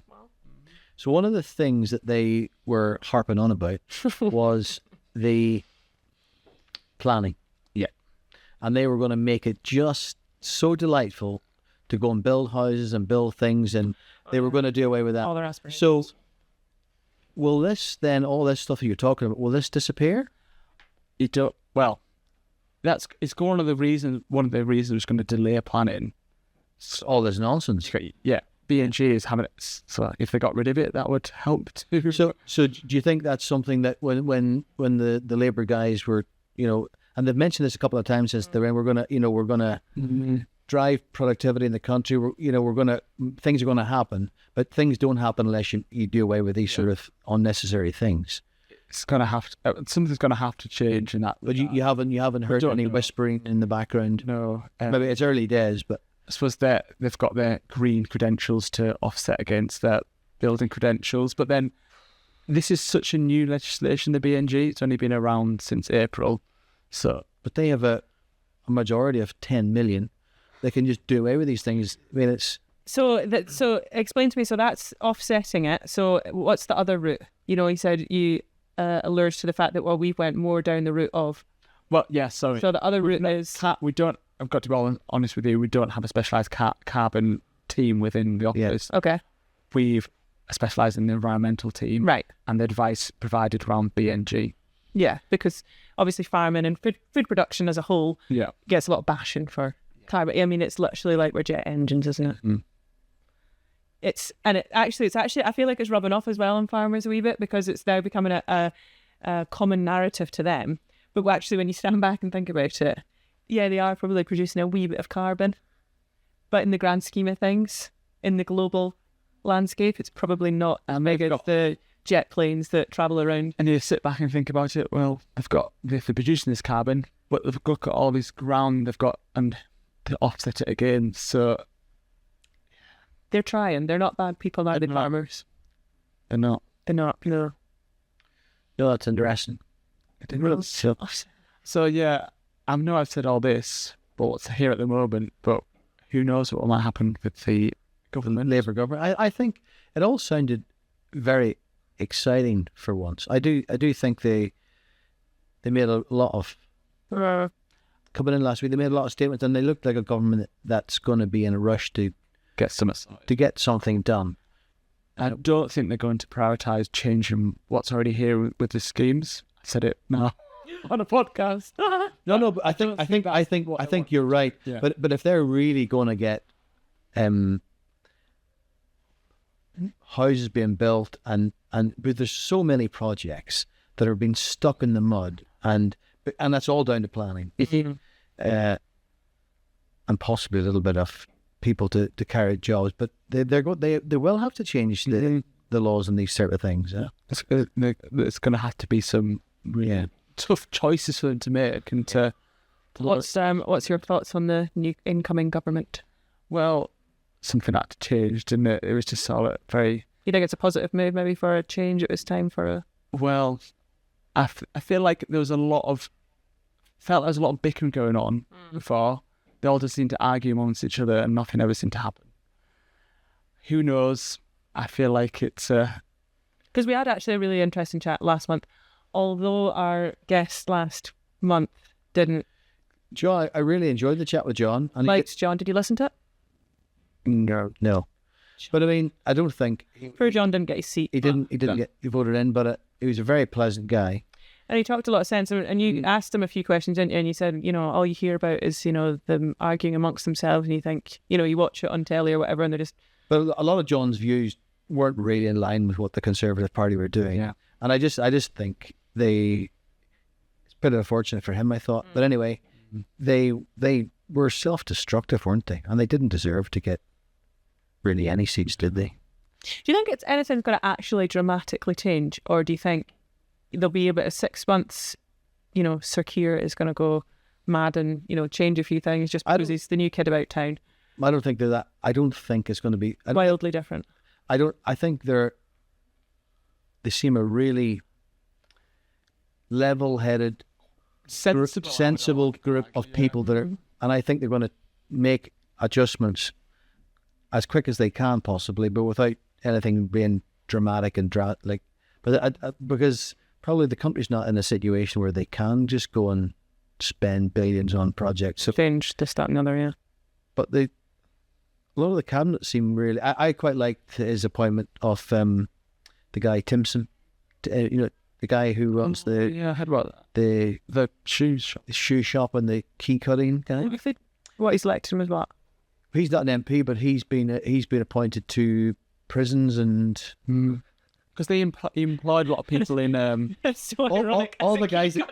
So one of the things that they were harping on about was the planning. Yeah. And they were going to make it just so delightful to go and build houses and build things, and they were going to do away with that. All their aspirations. So will this then, all this stuff that you're talking about, will this disappear? You don't. Well, it's one of the reasons it's going to delay planning. All this nonsense. Yeah, BNG is having it. So if they got rid of it, that would help too. So do you think that's something that when the Labour guys were, and they've mentioned this a couple of times since we're gonna drive productivity in the country. Things are gonna happen, but things don't happen unless you do away with these sort of unnecessary things. It's gonna have to, something's gonna have to change in that. But you haven't heard any whispering in the background. No, maybe it's early days, but I suppose they've got their green credentials to offset against their building credentials. But then this is such a new legislation, the BNG. It's only been around since April. So, but they have a majority of 10 million. They can just do away with these things. I mean, it's... So explain to me, so that's offsetting it. So what's the other route? He said you allured to the fact that, we went more down the route of... Well, yeah, sorry. So the other route is... I've got to be honest with you, we don't have a specialised carbon team within the office. Yeah. Okay. We've specialised in the environmental team. Right. And the advice provided around BNG. Yeah, because obviously farming and food production as a whole gets a lot of bashing for carbon. I mean, it's literally like we're jet engines, isn't it? Mm. It's actually I feel like it's rubbing off as well on farmers a wee bit, because it's now becoming a common narrative to them. But actually, when you stand back and think about it, yeah, they are probably producing a wee bit of carbon, but in the grand scheme of things, in the global landscape, it's probably not as big as the jet planes that travel around. And you sit back and think about it, well, they're producing this carbon, but they've got all this ground they've got and to offset it again. So they're trying. They're not bad people, are they, farmers? They're not. No. No, that's interesting. So yeah, I know I've said all this, but what's here at the moment, but who knows what might happen with the government, Labour government. I think it all sounded very exciting for once. I do think they made a lot of coming in last week. They made a lot of statements, and they looked like a government that's going to be in a rush to get something done. I don't think they're going to prioritise changing what's already here with the schemes. I said it now. on a podcast. No, but I think you're right. Yeah. But if they're really going to get houses being built and but there's so many projects that are being stuck in the mud and that's all down to planning. And possibly a little bit of people to carry jobs, but they will have to change the laws on these sort of things. Yeah? It's going to have to be some tough choices for them to make. And What's your thoughts on the new incoming government? well, something had to change, didn't it? It was just all very You think it's a positive move maybe for a change? It was time for a... well. I feel like there was a lot of bickering going on before. They all just seemed to argue amongst each other and nothing ever seemed to happen. Who knows? I feel like it's... Because we had actually a really interesting chat last month, although our guest last month didn't... John, I really enjoyed the chat with John. And Liked John. Did you listen to it? No. But I mean, I don't think... Poor John didn't get his seat. He didn't get voted in, but he was a very pleasant guy. And he talked a lot of sense. And you asked him a few questions, didn't you? And you said, all you hear about is, them arguing amongst themselves. And you think, you watch it on telly or whatever, and they're just... But a lot of John's views weren't really in line with what the Conservative Party were doing. Yeah. And I just think it's a bit unfortunate for him, I thought. But anyway, they were self-destructive, weren't they? And they didn't deserve to get really any seats, did they? Do you think anything's going to actually dramatically change? Or do you think there'll be about 6 months, Sir Keir is going to go mad and, change a few things just because he's the new kid about town? I don't think that. I don't think it's going to be wildly different. I think they seem a really level-headed, sensible group of people that are, and I think they're going to make adjustments as quick as they can possibly, but without anything being dramatic and because probably the country's not in a situation where they can just go and spend billions on projects. So, change this, that, and the other, yeah. But a lot of the cabinet seem really... I quite liked his appointment of the guy Timpson, the guy who runs the shoe shop and the key cutting guy. What he's elected him as what? He's not an MP, but he's been appointed to prisons and... Because they employed a lot of people in It's so ironic. all the guys who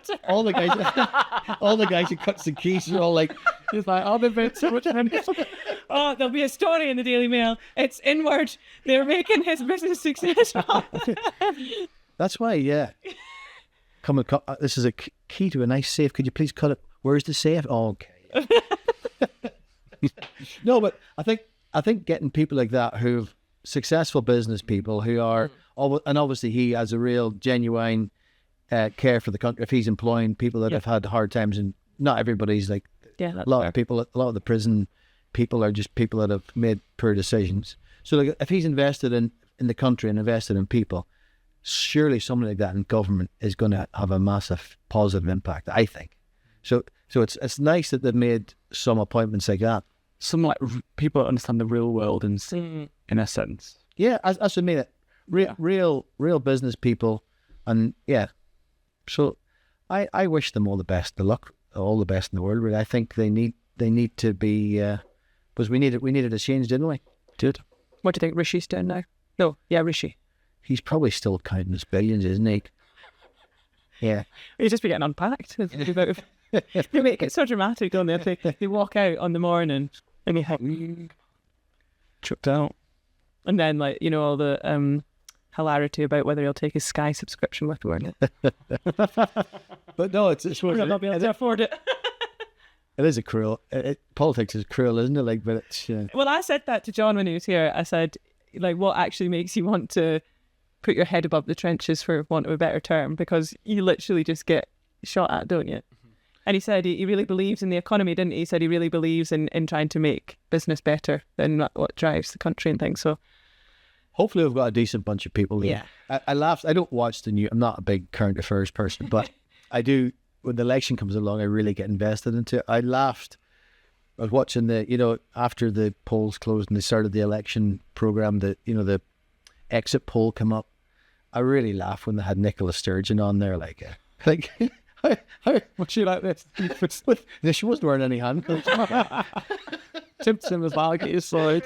cuts the keys are all like, it's like, oh, they've made so much money. Oh, there'll be a story in the Daily Mail. It's inward. They're making his business successful. That's why, yeah. Come, this is a key to a nice safe. Could you please cut it? Where's the safe? Oh, okay. No, but I think getting people like that who've successful business people who are, and obviously he has a real genuine care for the country. If he's employing people that have had hard times, and not everybody's like, a lot of the prison people are just people that have made poor decisions. So like, if he's invested in the country and invested in people, surely someone like that in government is going to have a massive positive impact, I think. So it's nice that they've made some appointments like that. Some like people that understand the real world in a sense. Yeah, that's what I mean. Real business people, and yeah. So I wish them all the best, the luck, all the best in the world. Really, I think they need to be because we needed a change, didn't we? Did. What do you think Rishi's doing now? No, yeah, Rishi. He's probably still counting his billions, isn't he? Yeah. He's just be getting unpacked. They make it so dramatic, don't they? They walk out on the morning and you think, chucked out. And then, all the hilarity about whether he'll take his Sky subscription with him. But no, it's we're not be able to afford it. It is a cruel. Politics is cruel, isn't it? Like, but it's. Well, I said that to John when he was here. I said, what actually makes you want to put your head above the trenches, for want of a better term, because you literally just get shot at, don't you? And he said he really believes in the economy, didn't he? He said he really believes in trying to make business better than what drives the country and things. So hopefully we've got a decent bunch of people there. Yeah. I laughed. I don't watch the news. I'm not a big current affairs person, but I do. When the election comes along, I really get invested into it. I laughed. I was watching after the polls closed and they started the election program, the exit poll come up. I really laughed when they had Nicola Sturgeon on there, like What's she like this? Yeah, she wasn't wearing any handcuffs. Simpson was like, get your side.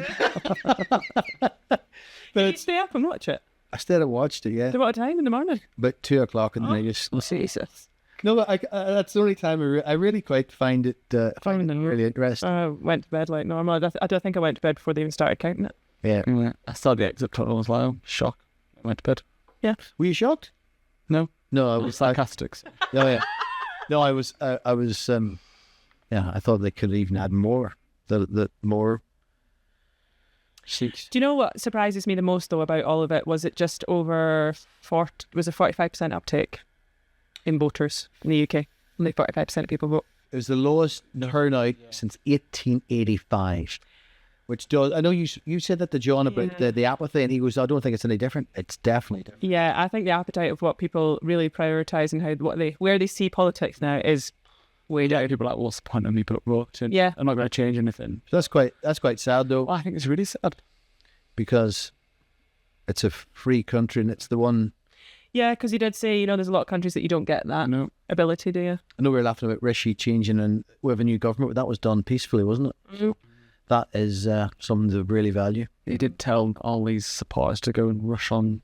Did you stay up and watch it? I still have watched it, yeah. At what time in the morning? About 2 o'clock in the night. Jesus. No, but that's the only time I really quite find it really interesting. I went to bed like normal. I don't think I went to bed before they even started counting it. Yeah. I saw the exit tunnel as well. Shock. I went to bed. Yeah. Were you shocked? No. No, I It was was sarcastic. No, yeah. No, I was. Yeah, I thought they could even add more. The more. Sheesh. Do you know what surprises me the most though about all of it? Was it just over 40? Was a 45% uptake in voters in the UK? Only 45% of people vote. It was the lowest turnout since 1885. Which does. I know you said that to John about the apathy, and he goes, "I don't think it's any different." It's definitely different. Yeah, I think the appetite of what people really prioritise and where they see politics now is way down. People are like, what's the point of me voting? Yeah. I'm not going to change anything. So that's quite sad though. Well, I think it's really sad. Because it's a free country and it's the one. Yeah, because you did say, there's a lot of countries that you don't get that ability, do you? I know we were laughing about Rishi changing and we have a new government, but that was done peacefully, wasn't it? Mm-hmm. That is something to really value. He did tell all these supporters to go and rush on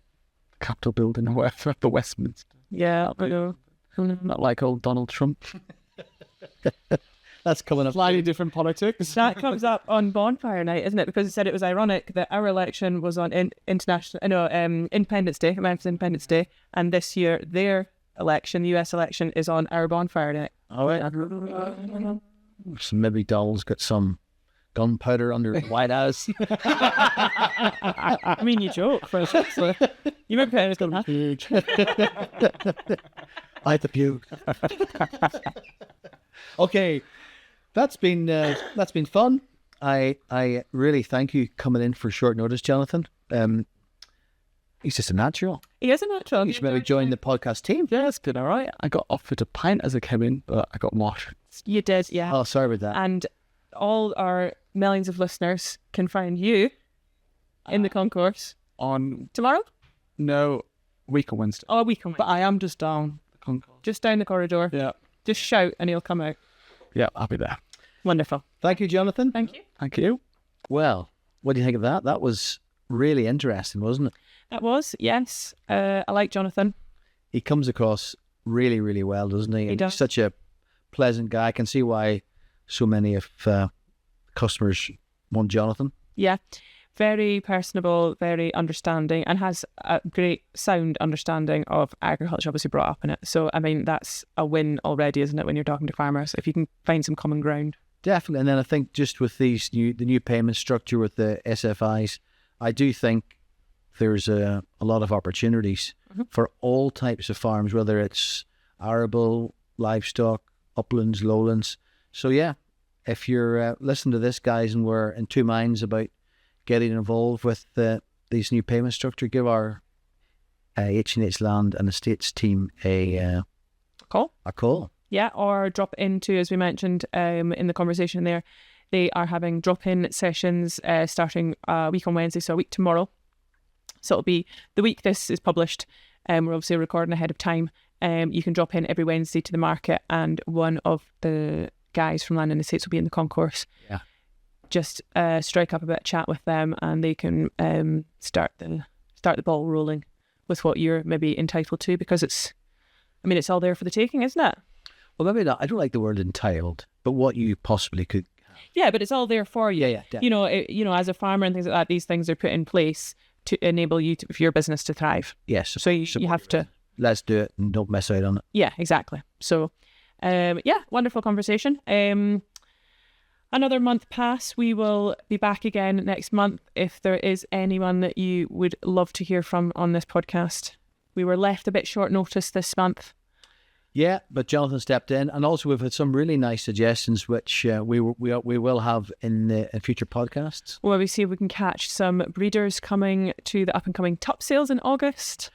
the Capitol building or wherever, the Westminster. Yeah, I know. Not like old Donald Trump. That's coming up. Slightly different politics. That comes up on Bonfire Night, isn't it? Because it said it was ironic that our election was on Independence Day, America's Independence Day, and this year their election, the US election, is on our Bonfire Night. Oh, right. So maybe Donald's got some gunpowder under his White House. I mean, you joke, for instance. So you might be paying going to huge. I had to puke. Okay, that's been fun. I really thank you coming in for short notice, Jonathan. He's just a natural. He is a natural. You should maybe join the podcast team. Yeah, it's been all right. I got offered a pint as I came in, but I got more. You did, yeah. Oh, sorry about that. And all our millions of listeners can find you in the concourse on tomorrow? No, week on Wednesday. Oh, a week on Wednesday. But I am just down the concourse. Just down the corridor. Yeah. Just shout and he'll come out. Yeah, I'll be there. Wonderful. Thank you, Jonathan. Thank you. Thank you. Well, what do you think of that? That was really interesting, wasn't it? That was, yes. I like Jonathan. He comes across really, really well, doesn't he? He And does. He's such a pleasant guy. I can see why so many of customers want Jonathan. Yeah. Very personable, very understanding, and has a great sound understanding of agriculture, obviously brought up in it. So, I mean, that's a win already, isn't it, when you're talking to farmers, if you can find some common ground. Definitely. And then I think just with the new payment structure with the SFIs, I do think there's a lot of opportunities for all types of farms, whether it's arable, livestock, uplands, lowlands. So yeah, if you're listening to this, guys, and we're in two minds about getting involved with these new payment structure, give our H&H Land and Estates team a call. Yeah, or drop into, as we mentioned in the conversation there, they are having drop-in sessions starting a week on Wednesday, so a week tomorrow. So it'll be the week this is published. We're obviously recording ahead of time. You can drop in every Wednesday to the market, and one of the guys from Land and Estates will be in the concourse. Yeah. Just strike up a bit of chat with them, and they can start the ball rolling with what you're maybe entitled to, because it's all there for the taking, isn't it? Well, maybe not. I don't like the word entitled, but what you possibly could. Yeah, but it's all there for you. Yeah, definitely. As a farmer and things like that, these things are put in place to enable you for your business to thrive. Yes. So you have to. Let's do it and don't miss out on it. Yeah, exactly. So, wonderful conversation. Another month pass. We will be back again next month. If there is anyone that you would love to hear from on this podcast, we were left a bit short notice this month. Yeah, but Jonathan stepped in, and also we've had some really nice suggestions, which we will have in future podcasts. Well, we see if we can catch some breeders coming to the up and coming top sales in August.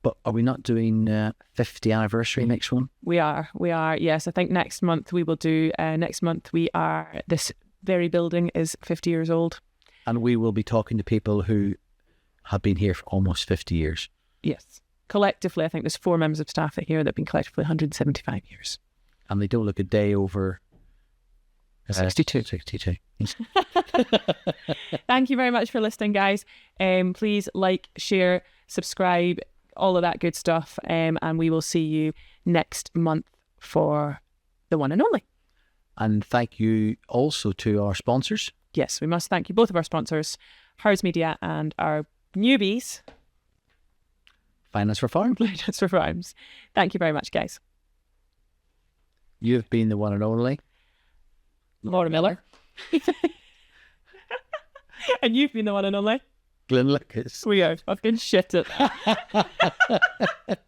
But are we not doing 50 anniversary next one? We are. Yes, I think next month we will do. Next month this very building is 50 years old, and we will be talking to people who have been here for almost 50 years. Yes. collectively, I think there's 4 members of staff here that have been collectively 175 years. And they don't look a day over 62. 62. Thank you very much for listening, guys. Please like, share, subscribe, all of that good stuff. And we will see you next month for the one and only. And thank you also to our sponsors. Yes, we must thank you, both of our sponsors, Hird's Media and our newbies, Finance for Farms. Finance for Farms. Thank you very much, guys. You've been the one and only Laura Miller. And you've been the one and only Glyn Laura. We are fucking shit at that.